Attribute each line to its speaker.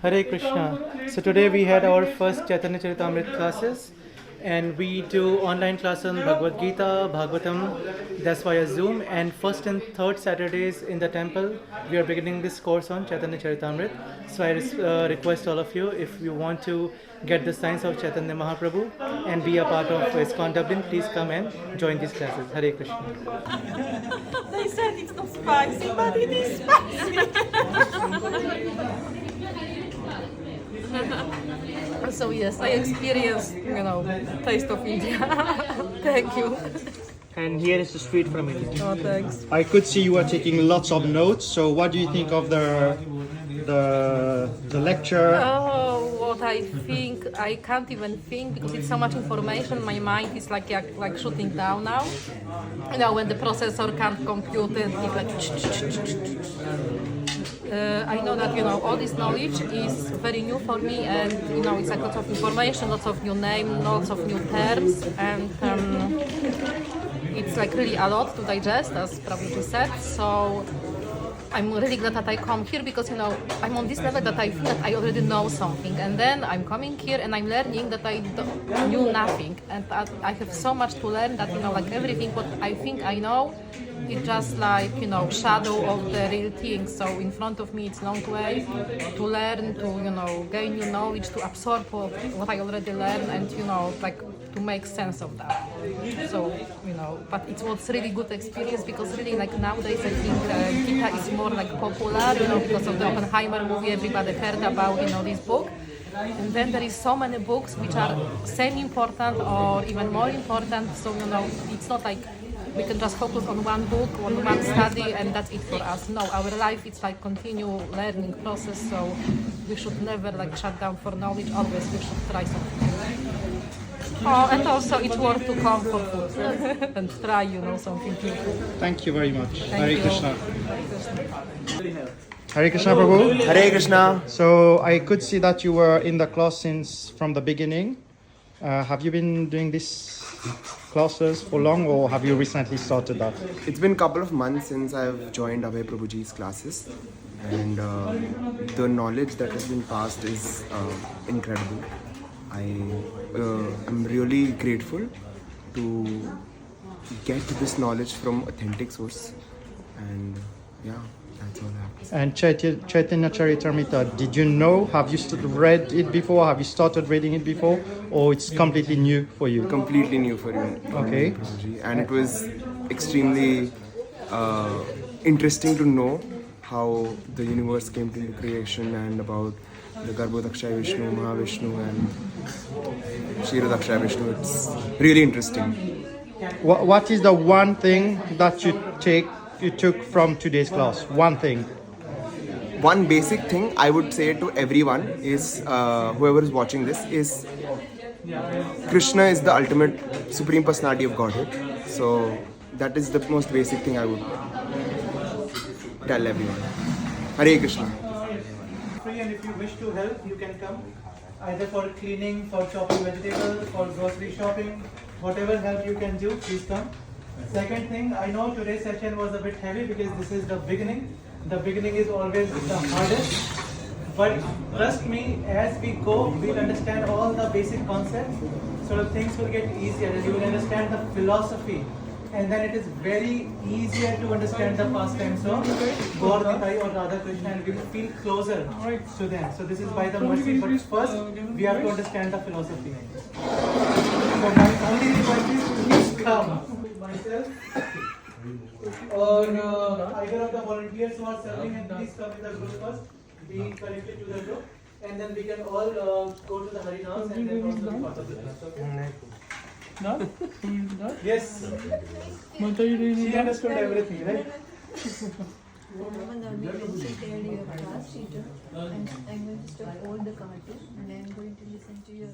Speaker 1: Hare Krishna. So today we had our first Caitanya-caritāmṛta classes, and we do online class on Bhagavad-gita, Bhagavatam, that's via Zoom, and first and third Saturdays in the temple we are beginning this course on Caitanya-caritāmṛta. So I request all of you, if you want to get the signs of Chaitanya Mahaprabhu and be a part of ISKCON Dublin, please come and join these classes. Hare Krishna.
Speaker 2: They said it's not spicy, but it is spicy. So yes, I experienced, taste of India. Thank you.
Speaker 1: And here is the street from India.
Speaker 2: Oh, thanks.
Speaker 3: I could see you are taking lots of notes. So what do you think of the lecture?
Speaker 2: Oh, what I think, I can't even think because it's so much information. My mind is like shutting down now. When the processor can't compute it, it's like. I know that all this knowledge is very new for me, and it's like lots of information, lots of new names, lots of new terms, and it's like really a lot to digest, as Prabhuji said. So I'm really glad that I come here because I'm on this level that I feel that I already know something, and then I'm coming here and I'm learning that I knew nothing, and I have so much to learn that like everything what I think I know. It's just like, shadow of the real thing. So in front of me, it's long way to learn, to, gain new knowledge, to absorb what I already learned and, like to make sense of that. So, but it was really good experience because really like nowadays I think Gita is more like popular, because of the Oppenheimer movie, everybody heard about, this book. And then there is so many books which are same important or even more important. So, it's not like we can just focus on one book, on one study, and that's it for us. No, our life it's like continue learning process. So we should never like shut down for knowledge. Always we should try something. Oh, and also it's worth to come for food and try, something new.
Speaker 3: Thank you very much.
Speaker 2: Thank
Speaker 3: Hare
Speaker 2: you.
Speaker 3: Krishna.
Speaker 2: Hare Krishna.
Speaker 3: Hare Krishna, Prabhu.
Speaker 4: Hare Krishna.
Speaker 3: So I could see that you were in the class from the beginning. Have you been doing these classes for long, or have you recently started that?
Speaker 4: It's been a couple of months since I've joined Abhay Prabhuji's classes, and the knowledge that has been passed is incredible. I'm really grateful to get this knowledge from authentic source, and that's all I have to say.
Speaker 3: And Caitanya-caritāmṛta, did you know? Have you read it before? Have you started reading it before? Or it's completely new for you?
Speaker 4: Completely new for you,
Speaker 3: Okay.
Speaker 4: Prabhuji. And it was extremely interesting to know how the universe came into creation and about the Garbhodakshaya Vishnu, Mahavishnu and Kshirodakshaya Vishnu. It's really interesting.
Speaker 3: What is the one thing that you took from today's class? One thing.
Speaker 4: One basic thing I would say to everyone is, whoever is watching this, is Krishna is the ultimate Supreme Personality of Godhead. So that is the most basic thing I would tell everyone. Hare Krishna.
Speaker 1: Free, and if you wish to help, you can come either for cleaning, for chopping vegetables, for grocery shopping, whatever help you can do, please come. Second thing, I know today's session was a bit heavy because this is the beginning. The beginning is always the hardest. But trust me, as we go, we'll understand all the basic concepts. So things will get easier and you will understand the philosophy. And then it is very easier to understand the pastimes of Gaur Nitai or Radha Krishna, and we will feel closer to them. So this is by the mercy, but first we have to understand the philosophy. So my only request is please come. Myself or either of the volunteers who are serving, and please come in the group first. Be connected to the group, and then we can all go to the Harinams and then also be part of the class. No? Yes. She understood everything, right?
Speaker 5: I'm going to stop all the cartoons and I'm going to listen to your